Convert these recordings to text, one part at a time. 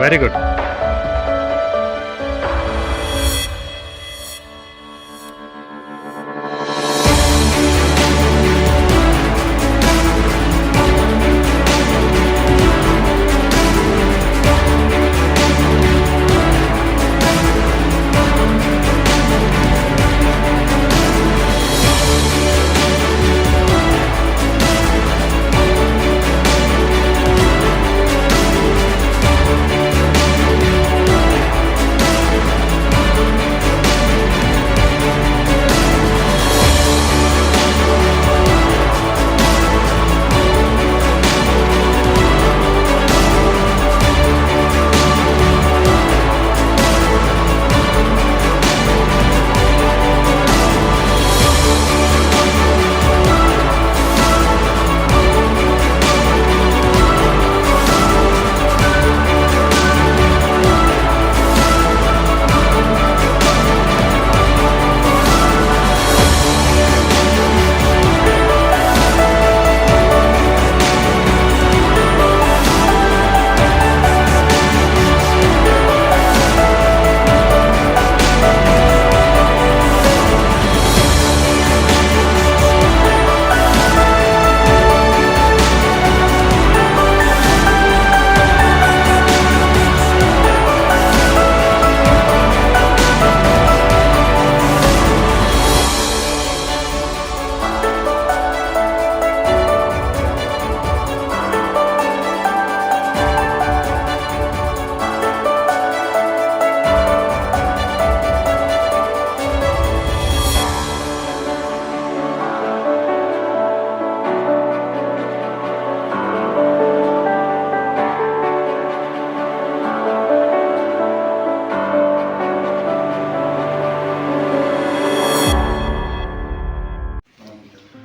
Very good.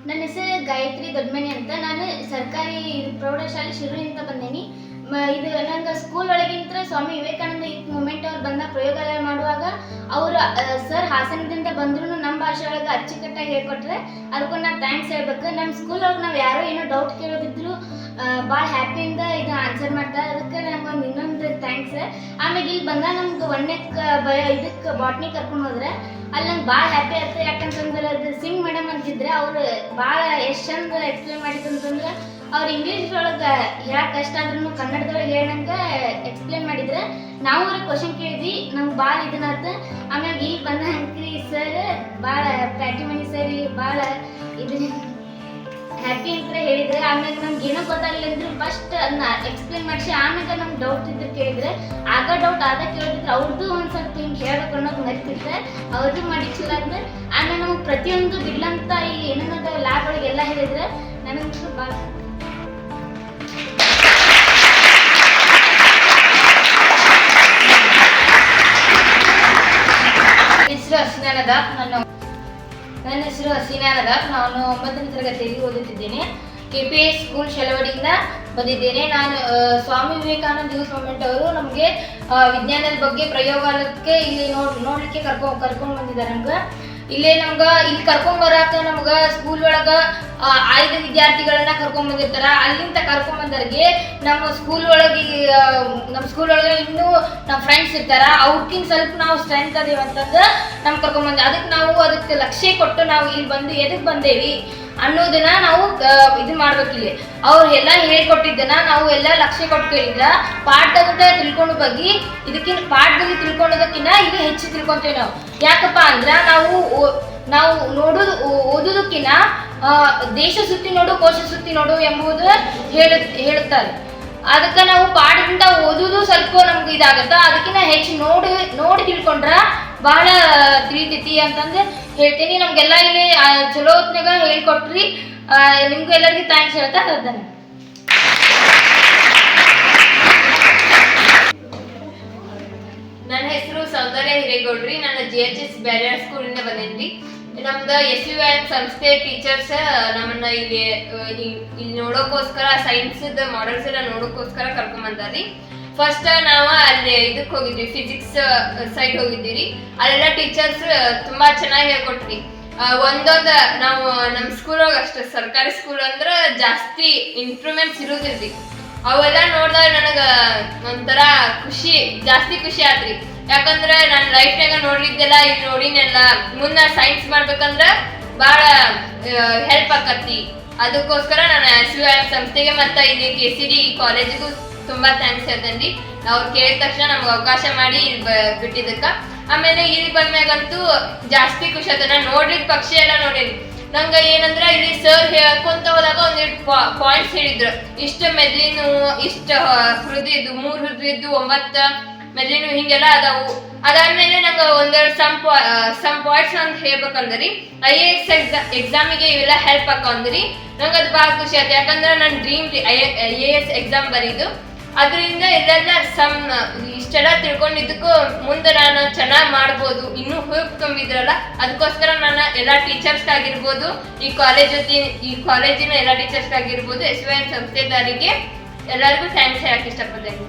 ನನ್ನ ಹೆಸರು ಗಾಯತ್ರಿ ದೊಡ್ಡಮನಿ ಅಂತ. ನಾನು ಸರ್ಕಾರಿ ಪ್ರೌಢಶಾಲೆ ಶಿರೂರಿಂದ ಬಂದೇನಿ. ಇದು ನಂಗೆ ಸ್ಕೂಲ್ ಒಳಗಿಂತ ಸ್ವಾಮಿ ವಿವೇಕಾನಂದ ಯೂತ್ ಮೂವ್ಮೆಂಟ್ ಅವ್ರು ಬಂದ ಪ್ರಯೋಗಾಲಯ ಮಾಡುವಾಗ ಅವರು ಸರ್ ಹಾಸನದಿಂದ ಬಂದ್ರು ನಮ್ಮ ಭಾಷೆ ಒಳಗೆ ಅಚ್ಚುಕಟ್ಟಾಗಿ ಹೇಳ್ಕೊಟ್ರೆ ಅದಕ್ಕೂ ನಾನು ಥ್ಯಾಂಕ್ಸ್ ಹೇಳ್ಬೇಕು. ನಮ್ಮ ಸ್ಕೂಲ್ ಒಳಗೆ ನಾವು ಯಾರೋ ಏನೋ ಡೌಟ್ ಕೇಳೋದಿದ್ರು ಭಾಳ ಹ್ಯಾಪಿಯಿಂದ ಇದು ಆನ್ಸರ್ ಮಾಡ್ತಾರೆ. ಅದಕ್ಕೆ ನಂಗೊಂದು ಇನ್ನೊಂದು ಥ್ಯಾಂಕ್ಸ್. ಆಮೇಲೆ ಇಲ್ಲಿ ಬಂದ ನಮ್ಗೆ ಇದಕ್ಕೆ ಬಾಟ್ನಿ ಕರ್ಕೊಂಡು ಹೋದ್ರೆ ಅಲ್ಲಿ ನಂಗೆ ಭಾಳ ಹ್ಯಾಪಿ ಆಯ್ತು. ಯಾಕಂತಂದ್ರೆ ಅದು ಸಿಂಗ್ ಮೇಡಮ್ ಅಂತಿದ್ರೆ ಅವ್ರು ಭಾಳ ಎಷ್ಟು ಚಂದ ಎಕ್ಸ್ಪ್ಲೇನ್ ಮಾಡಿದಂತಂದ್ರೆ ಅವ್ರು ಇಂಗ್ಲೀಷ್ ಒಳಗೆ ಹೇಳಕ್ಕೆ ಕಷ್ಟ ಆದ್ರೂ ಕನ್ನಡದೊಳಗೆ ಹೇಳಂಗೆ ಎಕ್ಸ್ಪ್ಲೇನ್ ಮಾಡಿದ್ರೆ ನಾವು ಅವ್ರಿಗೆ ಕ್ವಶನ್ ಕೇಳಿದ್ವಿ, ನಮ್ಗೆ ಭಾಳ ಇದನ್ನಾಯ್ತು. ಆಮೇಲೆ ಇಲ್ಲಿ ಬಂದ ಅಂಕ್ರಿ ಸರ್ ಭಾಳ ಪ್ಯಾಟಿಮನಿ ಸರ್ ಭಾಳ ಇದು ಹ್ಯಾಪಿ ಅಂತ ಹೇಳಿದ್ರೆ. ಆಮೇಲೆ ನಮ್ಗೆ ಏನೋ ಗೊತ್ತಾಗಲಿಲ್ಲ ಅಂದ್ರೆ ಫಸ್ಟ್ ಅದನ್ನ ಎಕ್ಸ್ಪ್ಲೇನ್ ಮಾಡಿಸಿ ಆಮೇಲೆ ನಮ್ಗೆ ಡೌಟ್ ಇದ್ರೆ ಕೇಳಿದ್ರೆ ಆಗ ಡೌಟ್ ಆದ ಕೇಳಿದ್ರೆ ಅವ್ರದ್ದು ಒಂದು ಸ್ವಲ್ಪ ಹಿಂಗೆ ಹೇಳ್ಬೇಕು ಅನ್ನೋದು ಮರಿತಿದ್ರೆ ಅವ್ರದ್ದು ಮಾಡಿ ಚಲೋ ಅಂದ್ರೆ. ಆಮೇಲೆ ನಮ್ಗೆ ಪ್ರತಿಯೊಂದು ಬಿಡ್ಲಂತ ಇಲ್ಲಿ ಏನೇನದ ಲ್ಯಾಬ್ ಒಳಗೆ ಎಲ್ಲ ಹೇಳಿದ್ರೆ ನನಗೆ ಭಾಳ ನನ್ನ ಹೆಸರು ಹಸೀನಾನದ. ನಾನು 9ನೇ ತರಗತಿಯಲ್ಲಿ ಓದುತ್ತಿದ್ದೇನೆ. KPS ಸ್ಕೂಲ್ ಶೆಲವಡಿಯಿಂದ ಬಂದಿದ್ದೇನೆ. ನಾನು ಸ್ವಾಮಿ ವಿವೇಕಾನಂದ ಯೂತ್ ಮೂವ್ಮೆಂಟ್ ಅವರು ನಮಗೆ ವಿಜ್ಞಾನದ ಬಗ್ಗೆ ಪ್ರಯೋಗಾಲಯಕ್ಕೆ ಇಲ್ಲಿ ನೋಡ್ಲಿಕ್ಕೆ ಕರ್ಕೊಂಡು ಬಂದಿದ್ದಾರೆ. ನಮ್ಗೆ ಇಲ್ಲಿ ಕರ್ಕೊಂಡ್ ಬರಾಕ ನಮ್ಗೆ ಸ್ಕೂಲ್ ಒಳಗ 5 ವಿದ್ಯಾರ್ಥಿಗಳನ್ನ ಕರ್ಕೊಂಡ್ ಬಂದಿರ್ತಾರ. ಅಲ್ಲಿಂದ ಕರ್ಕೊಂಡ್ ಬಂದವ್ರಿಗೆ ನಮ್ಮ ಸ್ಕೂಲ್ ಒಳಗೆ ಇನ್ನೂ ನಮ್ಮ ಫ್ರೆಂಡ್ಸ್ ಇರ್ತಾರ. ಅವ್ರಕ್ಕಿಂತ ಸ್ವಲ್ಪ ನಾವು ಸ್ಟ್ರೆಂತ್ ಅದೇವ ಅಂತಂದು ನಮ್ಗೆ ಕರ್ಕೊಂಡ್ ಬಂದ. ಅದಕ್ಕೆ ಲಕ್ಷ್ಯ ಕೊಟ್ಟು ನಾವು ಇಲ್ಲಿ ಬಂದು ಎದಕ್ಕೆ ಬಂದೇವಿ ಅನ್ನೋದನ್ನ ನಾವು ಇದು ಮಾಡ್ಬೇಕಿಲ್ಲಿ. ಅವ್ರು ಎಲ್ಲ ಹೇಳ್ಕೊಟ್ಟಿದ್ದನ್ನ ನಾವು ಎಲ್ಲ ಲಕ್ಷ್ಯ ಕೊಟ್ಟು ಕೇಳಿದ್ರ ಪಾಠದ ತಿಳ್ಕೊಂಡು ಬಗ್ಗೆ ಪಾಠದಲ್ಲಿ ತಿಳ್ಕೊಳ್ಳೋದಕ್ಕಿಂತ ಇದು ಹೆಚ್ಚು ತಿಳ್ಕೊಂತೇವೆ ನಾವು. ಯಾಕಪ್ಪ ಅಂದ್ರ ನಾವು ಓದೋದಕ್ಕಿಂತ ದೇಶ ಸುತ್ತಿ ನೋಡು ಕೋಶ ಸುತ್ತಿ ನೋಡು ಎಂಬುದು ಹೇಳುತ್ತಾರೆ. ಅದಕ್ಕೆ ನಾವು ಪಾಠದಿಂದ ಓದೋದು ಸ್ವಲ್ಪ ನಮ್ಗೆ ಇದಾಗತ್ತ. ಅದಕ್ಕಿಂತ ಹೆಚ್ಚು ನೋಡಿ ತಿಳ್ಕೊಂಡ್ರ ಬಹಳ ತಿಳಿತೈತಿ ಅಂತಂದು ಹೇಳ್ತೀನಿ. ನಮ್ಗೆಲ್ಲ ಇಲ್ಲಿ ಚಲೋ ಹೊತ್ನಾಗ ಹೇಳ್ಕೊಟ್ರಿ. ನಿಮ್ಗೂ ಎಲ್ಲರಿಗೂ ಥ್ಯಾಂಕ್ಸ್ ಹೇಳ್ತಾ ಇದ್ದಾನೆ. ನನ್ನ ಹೆಸರು ಸೌಂದರ್ಯ ಹಿರೇಗೌಡ್ರಿ. ನಾನು GHS ಬ್ಯಾರಿಯರ್ ಸ್ಕೂಲಿಂದ ಬಂದೇನ್ರಿ. ನಮ್ದು SUIM ಸಂಸ್ಥೆ ಟೀಚರ್ಸ್ ನಮ್ಮನ್ನ ಇಲ್ಲಿ ನೋಡೋಕ್ಕೋಸ್ಕರ ಸೈನ್ಸ್ದ ಮಾಡೆಲ್ಸ್ ಎಲ್ಲ ನೋಡೋಕ್ಕೋಸ್ಕರ ಕರ್ಕೊಂಡ್ ಬಂದಾರಿ. ಫಸ್ಟ್ ನಾವು ಅಲ್ಲಿ ಇದಕ್ಕೆ ಹೋಗಿದ್ವಿ, ಫಿಸಿಕ್ಸ್ ಸೈಡ್ ಹೋಗಿದ್ದೀವಿ. ಅಲ್ಲೆಲ್ಲ ಟೀಚರ್ಸ್ ತುಂಬಾ ಚೆನ್ನಾಗಿ ಹೇಳ್ಕೊಟ್ರಿ. ಒಂದೊಂದು ನಾವು ನಮ್ಮ ಸ್ಕೂಲ್ ಒಳಗೆ ಅಷ್ಟೇ ಸರ್ಕಾರಿ ಸ್ಕೂಲ್ ಅಂದ್ರೆ ಜಾಸ್ತಿ ಇಂಪ್ರೂವ್ಮೆಂಟ್ಸ್ ಇರೋದಿಲ್ರಿ. ಅವೆಲ್ಲ ನೋಡಿದಾಗ ನನಗೆ ಒಂಥರ ಜಾಸ್ತಿ ಖುಷಿ ಆತ್ರಿ. ಯಾಕಂದ್ರೆ ನನ್ನ ಲೈಫ್ನಾಗ ನೋಡಿದ್ದೆಲ್ಲ ಈಗ ನೋಡಿನೆಲ್ಲ ಮುಂದೆ ಸೈನ್ಸ್ ಮಾಡ್ಬೇಕಂದ್ರೆ ಭಾಳ ಹೆಲ್ಪ್ ಆಕತಿ. ಅದಕ್ಕೋಸ್ಕರ ನಾನು SUIM ಸಂಸ್ಥೆಗೆ ಮತ್ತು ಇಲ್ಲಿ KCD ಕಾಲೇಜಿಗೂ ತುಂಬ ಥ್ಯಾಂಕ್ಸ್ ಹೇಳ್ತೇನೆ. ಅವ್ರು ಕೇಳಿದ ತಕ್ಷಣ ನಮ್ಗೆ ಅವಕಾಶ ಮಾಡಿ ಇಲ್ಲಿ ಬಿಟ್ಟಿದ್ದಕ್ಕೆ. ಆಮೇಲೆ ಇಲ್ಲಿ ಬಂದ್ಮ್ಯಾಗಂತೂ ಜಾಸ್ತಿ ಖುಷಿ ಆಯ್ತು. ನಾನು ನೋಡಿದ ಪಕ್ಷಿ ಎಲ್ಲ ನೋಡೀನಿ. ನಂಗೆ ಏನಂದ್ರೆ ಇಲ್ಲಿ ಸರ್ ಹೇಳ್ಕೊಂತ ಹೋದಾಗ ಒಂದೆರಡು ಪಾಯಿಂಟ್ಸ್ ಹೇಳಿದ್ರು. ಇಷ್ಟು ಮೆದ್ಲಿನು, ಇಷ್ಟು ಹೃದಯದ್ದು, 3 ಹೃದಯದ್ದು, 9 ಮೆದ್ಲಿನು, ಹಿಂಗೆಲ್ಲ ಅದಾವು. ಅದಾದ್ಮೇಲೆ ನಂಗೆ ಒಂದೆರಡು ಸಮ್ ಪಾಯಿಂಟ್ಸ್ ಅಂತ ಹೇಳ್ಬೇಕಂದ್ರಿ IAS ಎಕ್ಸಾಮಿಗೆ ಇವೆಲ್ಲ ಹೆಲ್ಪ್ ಆಕಂದ್ರಿ. ನಂಗೆ ಅದು ಭಾಳ ಖುಷಿ ಆಯ್ತು. ಯಾಕಂದ್ರೆ ನನ್ನ ಡ್ರೀಮ್ IAS ಎಕ್ಸಾಮ್ ಬರೀದು. ಅದರಿಂದ ಇದೆಲ್ಲ ಇಷ್ಟೆಲ್ಲ ತಿಳ್ಕೊಂಡಿದ್ದಕ್ಕೂ ಮುಂದೆ ನಾನು ಚೆನ್ನಾಗಿ ಮಾಡ್ಬೋದು. ಇನ್ನೂ ಹುರುಪು ತುಂಬಿದ್ರಲ್ಲ, ಅದಕ್ಕೋಸ್ಕರ ನಾನು ಎಲ್ಲ ಟೀಚರ್ಸ್ಗಾಗಿರ್ಬೋದು, ಈ ಕಾಲೇಜಿನ ಎಲ್ಲ ಟೀಚರ್ಸ್ಗಾಗಿರ್ಬೋದು, SUIM ಸಂಸ್ಥೆದಾರಿಗೆ ಎಲ್ಲರಿಗೂ ಥ್ಯಾಂಕ್ಸ್ ಹೇಳಕ್ಕೆ ಇಷ್ಟಪಡ್ತೇನೆ.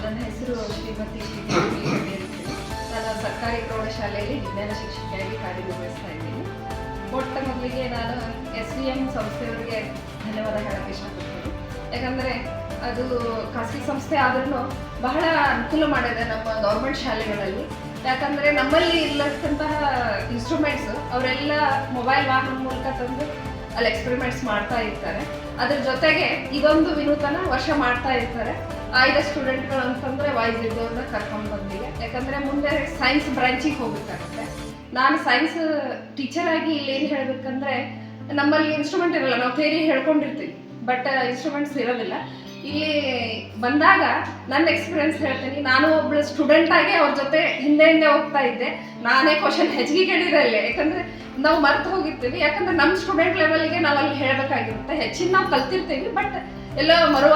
ನನ್ನ ಹೆಸರು ಶ್ರೀಮತಿ ನಾನು ಸರ್ಕಾರಿ ಪ್ರೌಢಶಾಲೆಯಲ್ಲಿ ವಿಜ್ಞಾನ ಶಿಕ್ಷಕಿಯಾಗಿ ಕಾರ್ಯನಿರ್ವಹಿಸ್ತಾ ಇದ್ದೀನಿ. ಮೊಟ್ಟ ಮೊದಲಿಗೆ ನಾನು SUIM ಸಂಸ್ಥೆಯವರಿಗೆ ಧನ್ಯವಾದ ಹೇಳಕ್ಕೆ ಇಷ್ಟಪಡ್ತೀನಿ. ಯಾಕಂದರೆ ಅದು ಖಾಸಗಿ ಸಂಸ್ಥೆ ಆದ್ರೂ ಬಹಳ ಅನುಕೂಲ ಮಾಡಿದೆ ನಮ್ಮ ಗೌರ್ಮೆಂಟ್ ಶಾಲೆಗಳಲ್ಲಿ. ಯಾಕಂದರೆ ನಮ್ಮಲ್ಲಿ ಇರತಕ್ಕಂತಹ ಇನ್ಸ್ಟ್ರೂಮೆಂಟ್ಸ್ ಅವರೆಲ್ಲ ಮೊಬೈಲ್ ವಾಹನ ಮೂಲಕ ತಂದು ಅಲ್ಲಿ ಎಕ್ಸ್ಪೆರಿಮೆಂಟ್ಸ್ ಮಾಡ್ತಾ ಇರ್ತಾರೆ. ಅದ್ರ ಜೊತೆಗೆ ಇದೊಂದು ವಿನೂತನ ವರ್ಷ ಮಾಡ್ತಾ ಇರ್ತಾರೆ. ಆಯ್ದ ಸ್ಟೂಡೆಂಟ್ಗಳು ಅಂತಂದರೆ ವಾಯ್ಸ್ ಇದ್ದವ್ರನ್ನ ಕರ್ಕೊಂಡು ಬಂದಿದೆ. ಯಾಕಂದರೆ ಮುಂದೆ ಸೈನ್ಸ್ ಬ್ರಾಂಚಿಗೆ ಹೋಗ್ಬೇಕಾಗುತ್ತೆ. ನಾನು ಸೈನ್ಸ್ ಟೀಚರ್ ಆಗಿ ಇಲ್ಲಿ ಏನು ಹೇಳಬೇಕಂದ್ರೆ, ನಮ್ಮಲ್ಲಿ ಇನ್ಸ್ಟ್ರೂಮೆಂಟ್ ಇರಲ್ಲ, ನಾವು ಥಿಯರಿ ಹೇಳ್ಕೊಂಡಿರ್ತೀವಿ, ಬಟ್ ಇನ್ಸ್ಟ್ರೂಮೆಂಟ್ಸ್ ಇರೋದಿಲ್ಲ. ಇಲ್ಲಿ ಬಂದಾಗ ನನ್ನ ಎಕ್ಸ್ಪೀರಿಯನ್ಸ್ ಹೇಳ್ತೀನಿ. ನಾನು ಒಬ್ಬಳು ಸ್ಟೂಡೆಂಟ್ ಆಗಿ ಅವ್ರ ಜೊತೆ ಹಿಂದೆ ಹೋಗ್ತಾ ಇದ್ದೆ. ನಾನೇ ಕ್ವಶನ್ ಹೆಚ್ಚಿಗೆ ಕೇಳಿರಲ್ಲ, ಯಾಕಂದರೆ ನಾವು ಮರ್ತು ಹೋಗಿರ್ತೀವಿ. ಯಾಕಂದರೆ ನಮ್ಮ ಸ್ಟೂಡೆಂಟ್ ಲೆವೆಲ್ಗೆ ನಾವು ಅಲ್ಲಿ ಹೇಳಬೇಕಾಗಿರುತ್ತೆ. ಹೆಚ್ಚಿನ ನಾವು ಕಲ್ತಿರ್ತೀವಿ, ಬಟ್ ಎಲ್ಲೋ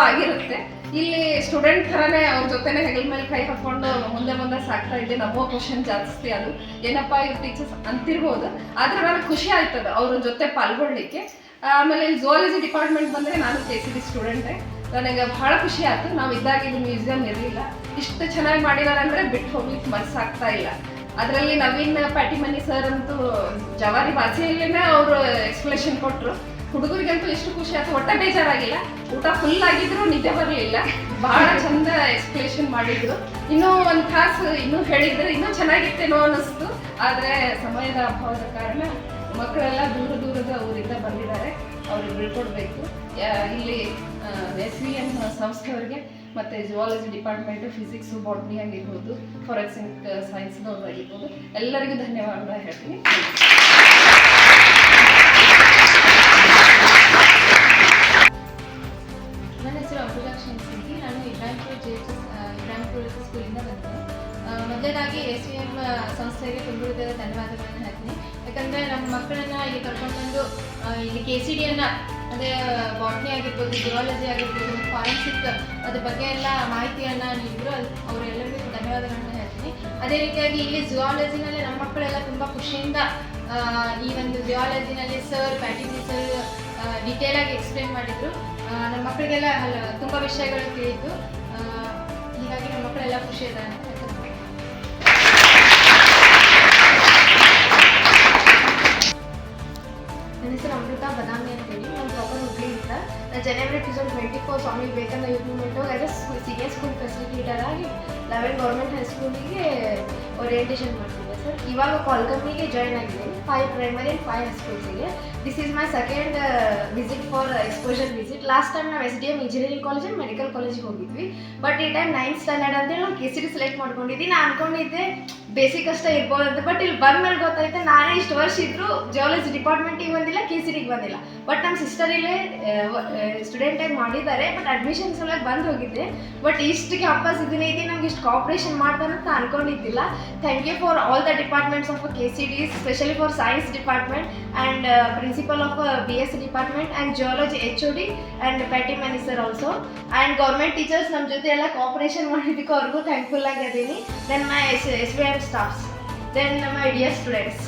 ಆಗಿರುತ್ತೆ. ಇಲ್ಲಿ ಸ್ಟೂಡೆಂಟ್ ಥರನೇ ಅವ್ರ ಜೊತೆನೇ ಹೆಗಲ ಮೇಲೆ ಕೈ ಹಾಕ್ಕೊಂಡು ಮುಂದೆ ಸಾಕ್ತಾ ಇದ್ದೆ. ನಮ್ಮೋ ಕ್ವಶನ್ ಜಾಸ್ತಿ ಅದು ಏನಪ್ಪ ಇವ್ರು ಟೀಚರ್ಸ್ ಅಂತಿರ್ಬೋದು, ಆದರೆ ನನಗೆ ಖುಷಿ ಆಯ್ತದೆ ಅವ್ರ ಜೊತೆ ಪಾಲ್ಗೊಳ್ಳಿಕ್ಕೆ. ಆಮೇಲೆ ಇಲ್ಲಿ ಝೂಯಾಲಜಿ ಡಿಪಾರ್ಟ್ಮೆಂಟ್ ಬಂದರೆ ನಾನು KCD ಸ್ಟೂಡೆಂಟೇ. ನನಗೆ ಭಾಳ ಖುಷಿ ಆಯ್ತು. ನಾವು ಇದ್ದಾಗ ಇದು ಮ್ಯೂಸಿಯಂ ಇರಲಿಲ್ಲ. ಇಷ್ಟು ಚೆನ್ನಾಗಿ ಮಾಡಿದ್ದಾರೆ ಅಂದರೆ ಬಿಟ್ಟು ಹೋಗ್ಲಿಕ್ಕೆ ಮನಸ್ಸಾಗ್ತಾ ಇಲ್ಲ. ಅದರಲ್ಲಿ ನವೀನ್ ಪ್ಯಾಟಿಮನಿ ಸರ್ ಅಂತೂ ಜವಾರಿ ಭಾಷೆಯಲ್ಲೇ ಅವರು ಎಕ್ಸ್ಪ್ಲೇಷನ್ ಕೊಟ್ಟರು. ಹುಡುಗರಿಗಂತೂ ಎಷ್ಟು ಖುಷಿ ಆಯ್ತು, ಹೊಟ್ಟೆ ಬೇಜಾರಾಗಿಲ್ಲ. ಊಟ ಫುಲ್ ಆಗಿದ್ರು ನಿದ್ದೆ ಬರಲಿಲ್ಲ. ಭಾಳ ಚಂದ ಎಕ್ಸ್ಪ್ಲೇಷನ್ ಮಾಡಿದ್ರು. ಇನ್ನೂ ಒಂದು ತಾಸು ಇನ್ನೂ ಹೇಳಿದ್ರೆ ಇನ್ನೂ ಚೆನ್ನಾಗಿತ್ತೇನೋ ಅನ್ನಿಸ್ತು. ಆದರೆ ಸಮಯದ ಅಭಾವದ ಕಾರಣ ಮಕ್ಕಳೆಲ್ಲ ದೂರದ ಊರಿಂದ ಬಂದಿದ್ದಾರೆ. ಅವ್ರಿಗೆ ಬೀಳ್ಕೊಡ್ಬೇಕು. ಇಲ್ಲಿ SUIM ಸಂಸ್ಥೆಯವರಿಗೆ ಮತ್ತು ಝೂಯಾಲಜಿ ಡಿಪಾರ್ಟ್ಮೆಂಟ್, ಫಿಸಿಕ್ಸು, ಬಾಟ್ನಿ ಆಗಿರ್ಬೋದು, ಫಾರೆನ್ಸಿಕ್ ಸೈನ್ಸ್ನವ್ರು ಆಗಿರ್ಬೋದು, ಎಲ್ಲರಿಗೂ ಧನ್ಯವಾದ ಹೇಳ್ತೀನಿ. ನನ್ನ ಹೆಸರು ಅಭಿಲಾಕ್ಷಿ ಸಿಂಗಿ. ನಾನು ಇಬ್ರಾಹಿಂಪುರ ಸ್ಕೂಲಿಂದ ಬಂದೆ. ಮೊದಲನೇದಾಗಿ SUIM ಸಂಸ್ಥೆಗೆ ತುಂಬ ಧನ್ಯವಾದಗಳನ್ನು ಹೇಳ್ತೀನಿ. ಯಾಕಂದರೆ ನಮ್ಮ ಮಕ್ಕಳನ್ನು ಇಲ್ಲಿ ಕರ್ಕೊಂಡ್ಬಂದು ಇಲ್ಲಿ KCDಯನ್ನು ಅಂದರೆ ಬಾಟ್ನಿ ಆಗಿರ್ಬೋದು, ಜಿಯಾಲಜಿ ಆಗಿರ್ಬೋದು, ಫಾರೆನ್ಸಿಕ್ ಅದ್ರ ಬಗ್ಗೆ ಎಲ್ಲ ಮಾಹಿತಿಯನ್ನು ನೀಡಿದ್ರು. ಅವರೆಲ್ಲರಿಗೂ ಧನ್ಯವಾದಗಳನ್ನು ಹೇಳ್ತೀನಿ. ಅದೇ ರೀತಿಯಾಗಿ ಇಲ್ಲಿ ಜಿಯಾಲಜಿನಲ್ಲಿ ನಮ್ಮ ಮಕ್ಕಳೆಲ್ಲ ತುಂಬ ಖುಷಿಯಿಂದ ಈ ಒಂದು ಜಿಯಾಲಜಿನಲ್ಲಿ ಸರ್ ಪ್ಯಾಟಿಮನಿ ಸರ್ ಡಿಟೇಲಾಗಿ ಎಕ್ಸ್ಪ್ಲೇನ್ ಮಾಡಿದರು. ನಮ್ಮ ಮಕ್ಕಳಿಗೆಲ್ಲ ತುಂಬ ವಿಷಯಗಳು ತಿಳಿಯಿತು. ಹೀಗಾಗಿ ನಮ್ಮ ಮಕ್ಕಳೆಲ್ಲ ಖುಷಿ ಇದ್ದಾರೆ. ನನ್ನ ಹೆಸರು ಅಮೃತ ಬದಾಮಿ ಅಂತೇಳಿ. ನಾನು ಪ್ರಾಪರ್ ಹುಬ್ಳಿಯಿಂದ. ನಾನು January 2024 Swami Vivekananda Youth Movement as senior school facilitator ಆಗಿ 11 ಗೌರ್ಮೆಂಟ್ ಹೈಸ್ಕೂಲಿಗೆ ಓರಿಯೆಂಟೇಷನ್ ಮಾಡ್ತಿದ್ದೆ ಸರ್. ಇವಾಗ ಕಾಲ್ಕಮ್ಮಿಗೆ ಜಾಯ್ನ್ ಆಗಿದ್ದೀನಿ, 5 ಪ್ರೈಮರಿ ಆ್ಯಂಡ್ 5 ಹೈಸ್ಕೂಲ್ಸಿಗೆ. This is my second visit for exposure visit. Last time ನಾವು SDM engineering college and medical ಕಾಲೇಜಿಗೆ ಹೋಗಿದ್ವಿ. ಬಟ್ ಈ ಟೈಮ್ 9th ಸ್ಟ್ಯಾಂಡರ್ಡ್ ಅಂತೇಳಿ ನಾವು KCD ಸೆಲೆಕ್ಟ್ ಮಾಡ್ಕೊಂಡಿದ್ದೀನಿ. ನಾನು ಅಂದ್ಕೊಂಡಿದ್ದೆ ಬೇಸಿಕ್ ಅಷ್ಟೇ ಇರ್ಬೋದು ಅಂತ. ಬಟ್ ಇಲ್ಲಿ ಬಂದ ಮೇಲೆ ಗೊತ್ತಾಯ್ತು, ನಾನೇ ಇಷ್ಟು ವರ್ಷ ಇದ್ದರೂ ಜಿಯಾಲಜಿ ಡಿಪಾರ್ಟ್ಮೆಂಟಿಗೆ ಬಂದಿಲ್ಲ, KCDಗೆ ಬಂದಿಲ್ಲ. ಬಟ್ ನಮ್ಮ ಸಿಸ್ಟರ್ ಇಲ್ಲೇ ಸ್ಟೂಡೆಂಟಾಗಿ ಮಾಡಿದ್ದಾರೆ. ಬಟ್ ಅಡ್ಮಿಷನ್ಸ್ ಎಲ್ಲ ಬಂದು ಹೋಗಿದ್ದೆ. ಬಟ್ ಇಷ್ಟು ಕ್ಯಾಂಪಸ್ ಇದನ್ನೇ ನಮ್ಗೆ ಇಷ್ಟು ಕೋಆಪ್ರೇಷನ್ ಮಾಡ್ತಾರೆ ಅಂತ ಅನ್ಕೊಂಡಿದ್ದಿಲ್ಲ. Thank you for all the departments of KCD, specially for science department and principal of BSc department and geology HOD and ಪ್ಯಾಟಿಮನಿ sir also and government teachers ನಮ್ಮ ಜೊತೆ ಎಲ್ಲ ಕೋಆಪ್ರೇಷನ್ ಮಾಡಿದ್ದಕ್ಕೂ ಅವ್ರಿಗೂ ಥ್ಯಾಂಕ್ಫುಲ್ ಆಗಿದ್ದೀನಿ. Then my SUIM staffs, then my dear students.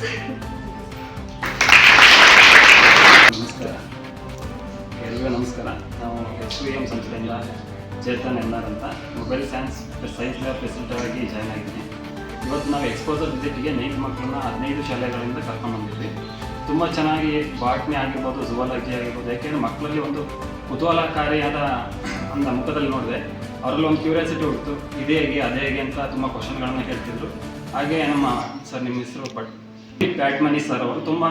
ನಮಸ್ಕಾರ, ಎಲ್ಲರಿಗೂ ನಮಸ್ಕಾರ. ನಾವು SUIM ಸಂಸ್ಥೆಯಿಂದ ಚೇತನ್ NR ಅಂತ ಮೊಬೈಲ್ ಸೈನ್ಸ್ ಲ್ಯಾಬ್ ಫೆಸಿಲಿಟರ್ ಆಗಿ ಜಾಯ್ನ್ ಆಗಿದ್ದೀನಿ. ಇವತ್ತು ನಾವು ಎಕ್ಸ್ಪೋಸರ್ ವಿಸಿಟ್ಗೆ 9 ಮಕ್ಕಳನ್ನ 15 ಶಾಲೆಗಳಿಂದ ಕರ್ಕೊಂಡ್ಬಂದಿದ್ವಿ. ತುಂಬ ಚೆನ್ನಾಗಿ ಬಾಟ್ನಿ ಆಗಿರ್ಬೋದು, ಝುವಾಲಜಿ ಆಗಿರ್ಬೋದು, ಯಾಕೆಂದರೆ ಮಕ್ಕಳಲ್ಲಿ ಒಂದು ಕುತೂಹಲಕಾರಿಯಾದ ಒಂದು ಮುಖದಲ್ಲಿ ನೋಡಿದೆ, ಅವರಲ್ಲಿ ಒಂದು ಕ್ಯೂರಿಯಾಸಿಟಿ ಹುಟ್ಟಿತು, ಇದೇ ಹೇಗೆ ಅದೇ ಹೇಗೆ ಅಂತ ತುಂಬ ಕ್ವಶನ್ಗಳನ್ನು ಕೇಳ್ತಿದ್ರು. ಹಾಗೆ ನಮ್ಮ ಸರ್, ನಿಮ್ಮ ಹೆಸರು ಪ್ಯಾಟ್ಮನಿ ಸರ್ ಅವರು ತುಂಬ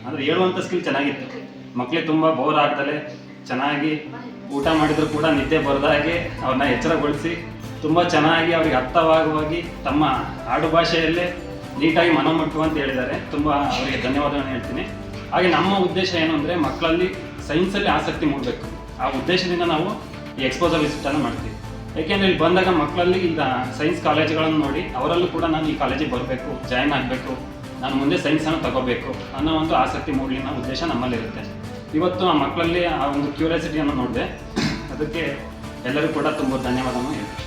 ಅಂದರೆ ಹೇಳುವಂಥ ಸ್ಕಿಲ್ ಚೆನ್ನಾಗಿತ್ತು. ಮಕ್ಕಳಿಗೆ ತುಂಬ ಬೋರ್ ಆಗ್ದಲೇ ಚೆನ್ನಾಗಿ ಊಟ ಮಾಡಿದ್ರು ಕೂಡ ನಿದ್ದೆ ಬರದಾಗೆ ಅವ್ರನ್ನ ಎಚ್ಚರಗೊಳಿಸಿ ತುಂಬ ಚೆನ್ನಾಗಿ ಅವ್ರಿಗೆ ಅರ್ಥವಾಗುವಾಗಿ ತಮ್ಮ ಆಡು ಭಾಷೆಯಲ್ಲೇ ನೀಟಾಗಿ ಮನಮುಟ್ಟುವಂತ ಹೇಳಿದ್ದಾರೆ. ತುಂಬ ಅವರಿಗೆ ಧನ್ಯವಾದಗಳನ್ನು ಹೇಳ್ತೀನಿ. ಹಾಗೆ ನಮ್ಮ ಉದ್ದೇಶ ಏನು ಅಂದರೆ ಮಕ್ಕಳಲ್ಲಿ ಸೈನ್ಸಲ್ಲಿ ಆಸಕ್ತಿ ಮೂಡಬೇಕು. ಆ ಉದ್ದೇಶದಿಂದ ನಾವು ಈ ಎಕ್ಸ್ಪೋಸರ್ ವಿಸಿಟನ್ನು ಮಾಡ್ತೀವಿ. ಏಕೆಂದರೆ ಇಲ್ಲಿ ಬಂದಾಗ ಮಕ್ಕಳಲ್ಲಿ ಈಗ ಸೈನ್ಸ್ ಕಾಲೇಜುಗಳನ್ನು ನೋಡಿ ಅವರಲ್ಲೂ ಕೂಡ ನಾನು ಈ ಕಾಲೇಜಿಗೆ ಬರಬೇಕು, ಜಾಯ್ನ್ ಆಗಬೇಕು, ನಾನು ಮುಂದೆ ಸೈನ್ಸನ್ನು ತಗೋಬೇಕು ಅನ್ನೋ ಒಂದು ಆಸಕ್ತಿ ಮೂಡಲಿ ಅನ್ನೋ ಉದ್ದೇಶ ನಮ್ಮಲ್ಲಿರುತ್ತೆ. ಇವತ್ತು ಆ ಮಕ್ಕಳಲ್ಲಿ ಆ ಒಂದು ಕ್ಯೂರಿಯಾಸಿಟಿಯನ್ನು ನೋಡಿದೆ. ಅದಕ್ಕೆ ಎಲ್ಲರೂ ಕೂಡ ತುಂಬ ಧನ್ಯವಾದವನ್ನು ಹೇಳ್ತೀನಿ.